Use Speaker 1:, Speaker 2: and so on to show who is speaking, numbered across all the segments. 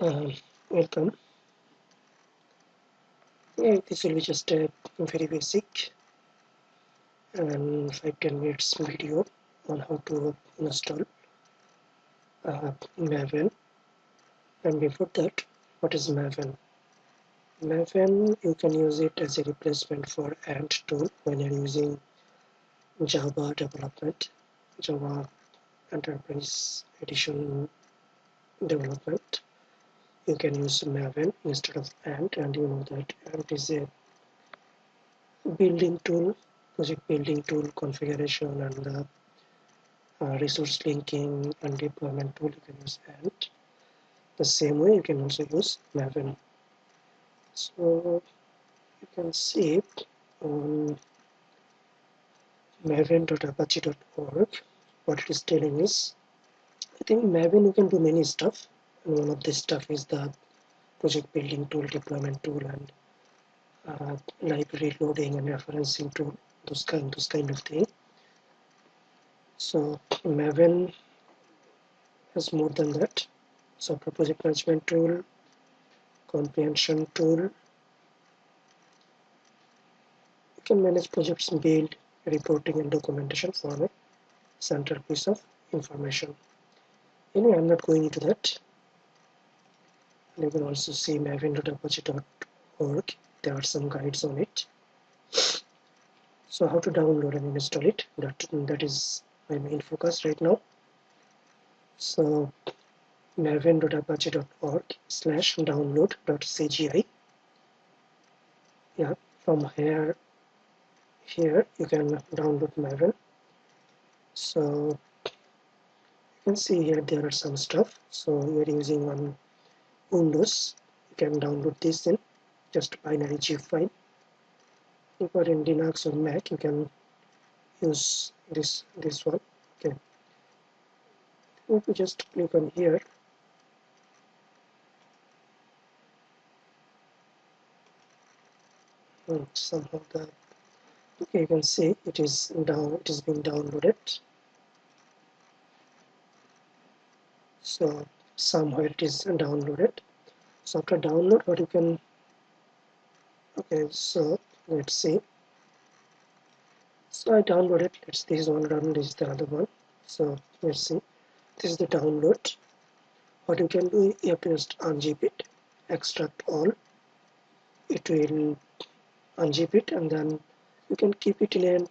Speaker 1: Welcome. This will be just a very basic and 5-10 minutes video on how to install Maven. And before that, what is Maven? Maven, you can use it as a replacement for Ant tool when you're using Java development, Java Enterprise Edition development. You can use Maven instead of Ant, and you know that Ant is a building tool, project building tool, configuration, and resource linking and deployment tool. You can use Ant. The same way you can also use Maven. So you can see on maven.apache.org what it is telling is, I think Maven you can do many stuff, and one of this stuff is the project building tool, deployment tool, and library loading and referencing tool, those kind of thing. So Maven has more than that. Software project management tool, comprehension tool. You can manage projects, build, reporting, and documentation from a central piece of information. Anyway, I'm not going into that. You can also see maven.apache.org. There are some guides on it. So how to download and install it, that is my main focus right now. So maven.apache.org/download.cgi. Yeah, from here you can download Maven. So you can see here there are some stuff. So you're using on Windows, you can download this in just binary zip file. If you're in Linux or Mac, you can use this one. Okay, if you just click on here, somehow the okay, you can see it is being downloaded. So somewhere it is downloaded. So after download, what you can, okay, so let's see. So I downloaded, this is one run, this is the other one. So let's see, this is the download. What you can do, you have to just unzip it, extract all. It will unzip it, and then you can keep it in a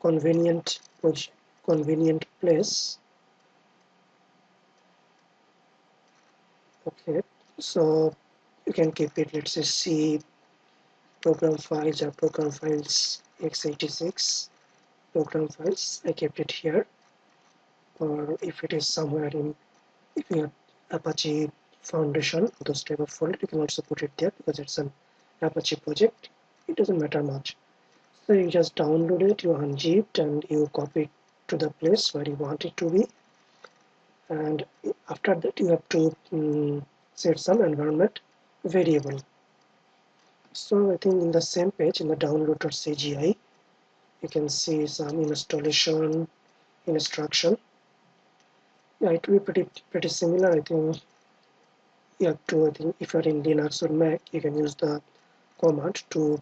Speaker 1: convenient place. Okay, so you can keep it, let's say C program files or program files x86 program files. I kept it here. Or if it is somewhere in, if you have Apache Foundation, those type of folder, you can also put it there because it's an Apache project. It doesn't matter much. So you just download it, you unzip it, and you copy it to the place where you want it to be. And after that, you have to set some environment variable. So I think in the same page, in the download.cgi, you can see some installation instruction. Yeah, it will be pretty similar. I think you have to, I think if you're in Linux or Mac, you can use the command to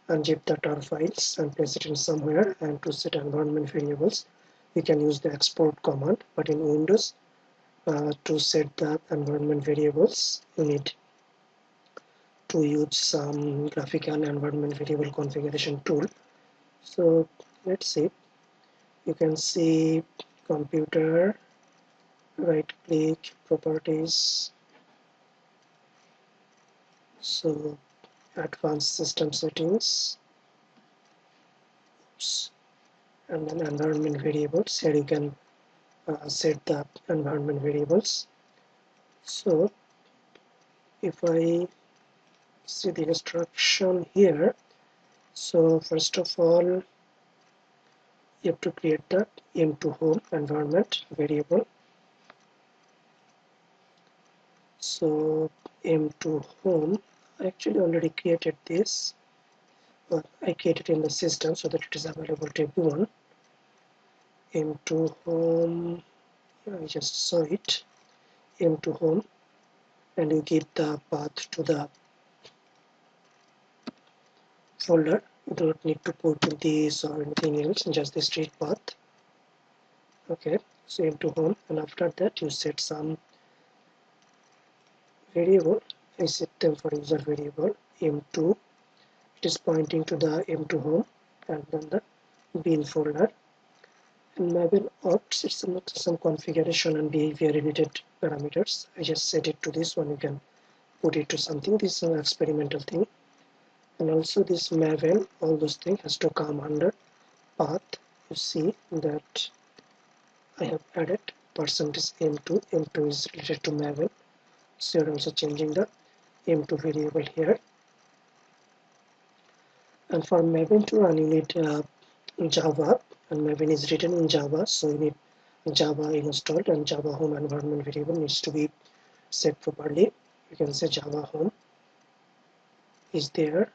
Speaker 1: unzip the tar files and place it in somewhere, and to set environment variables, you can use the export command. But in Windows, to set the environment variables, you need to use some graphical environment variable configuration tool. So let's see, you can see computer, right click, properties, so advanced system settings, and then environment variables. Here you can set the environment variables. So if I see the instruction here, so first of all you have to create the m2 home environment variable. So m2 home, I actually already created this. I created in the system so that it is available to everyone. M2 home, I just saw it. M2 home, and you give the path to the folder. You do not need to put this or anything else, just the straight path. Okay, so m2 home, and after that you set some variable. I set them for user variable m2. It is pointing to the m2 home and then the bin folder. And maven ops, it's some configuration and behavior related parameters. I just set it to this one. You can put it to something. This is an experimental thing. And also this maven, all those things has to come under path. You see that I have added percentage m2. m2 is related to maven, so you're also changing the m2 variable here. And for maven to run, you need Java, and maven is written in Java, so you need Java installed, and Java home environment variable needs to be set properly. You can say Java home is there,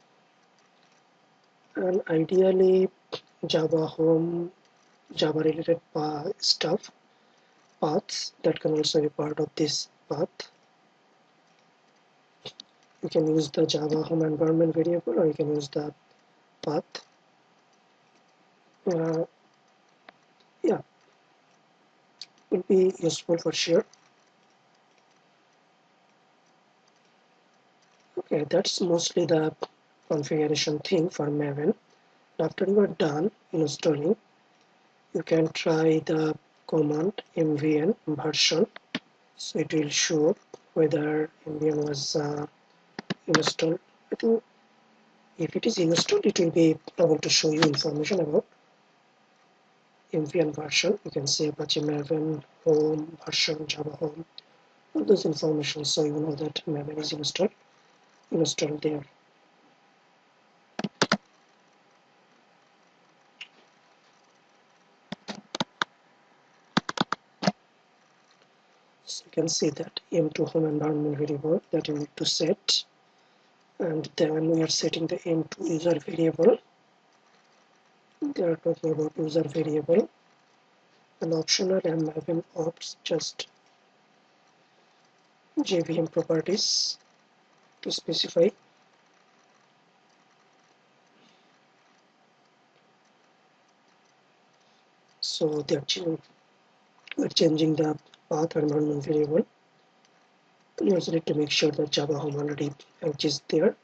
Speaker 1: and ideally Java home, Java related stuff, paths that can also be part of this path. You can use the Java home environment variable, or you can use the path. Yeah, will be useful for sure. Okay, that's mostly the configuration thing for maven. After you are done installing, you can try the command mvn version, so it will show whether mvn was installed. I think if it is installed, it will be able to show you information about mvn version. You can say Apache maven home version, Java home, all those information, so you know that maven is installed there. So you can see that m2 home environment variable that you need to set, and then we are setting the m2 user variable. They are talking about user variable, and optional and maven ops just JVM properties to specify. So they are changing the path environment variable. You also need to make sure that Java home already is there.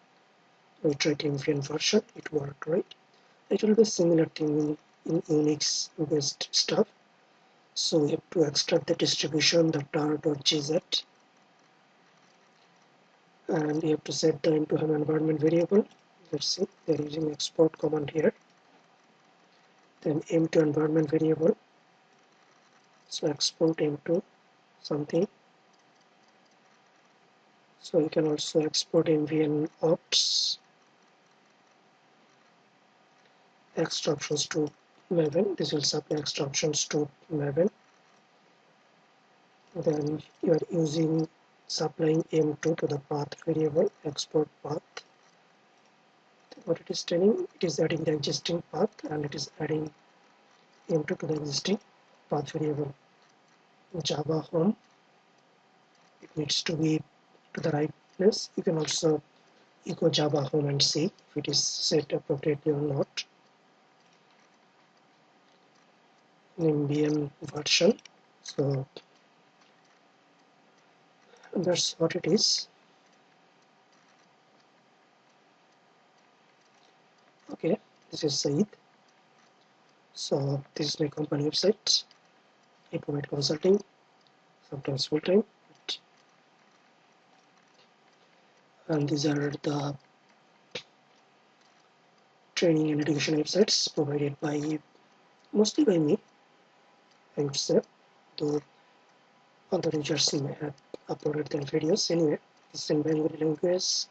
Speaker 1: We tried mvn version, it worked, right? It will be similar thing in Unix based stuff. So we have to extract the distribution, the tar.gz, and we have to set the m2 home environment variable. Let's see, they're using export command here. Then m2 environment variable, so export m2 something. So you can also export mvn ops, extra options to maven. This will supply extra options to maven. Then you are using supplying m2 to the path variable, export path. What it is telling, it is adding the existing path, and it is adding m2 to the existing path variable. Java home, it needs to be to the right place. You can also echo Java home and see if it is set appropriately or not. MVM version, so that's what it is. Okay, this is Saeed. So this is my company website. I provide consulting, sometimes full time, and these are the training and education websites provided by mostly by me, I would say, though other users may have uploaded their videos. Anyway, this is in Bengali language.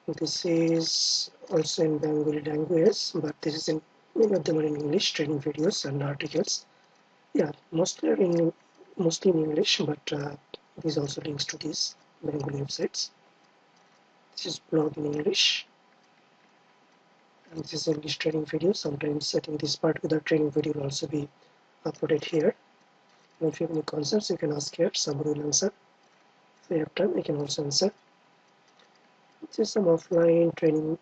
Speaker 1: This is also in Bengali language, but this is in many of them are in English, training videos and articles. Yeah, mostly in English, but these also links to these Bengali websites. This is blog in English, and this is English training video. Sometimes I think this particular training video will also be uploaded here. And if you have any concerns, you can ask here. Somebody will answer. If I have time, I can also answer. This is some offline training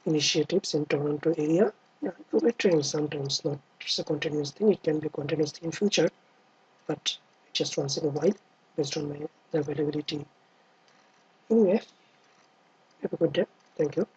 Speaker 1: initiatives in Toronto area. Yeah, I provide training sometimes, not it's a continuous thing. It can be a continuous thing in future, but just once in a while, based on my availability. Anyway, have a good day. Thank you.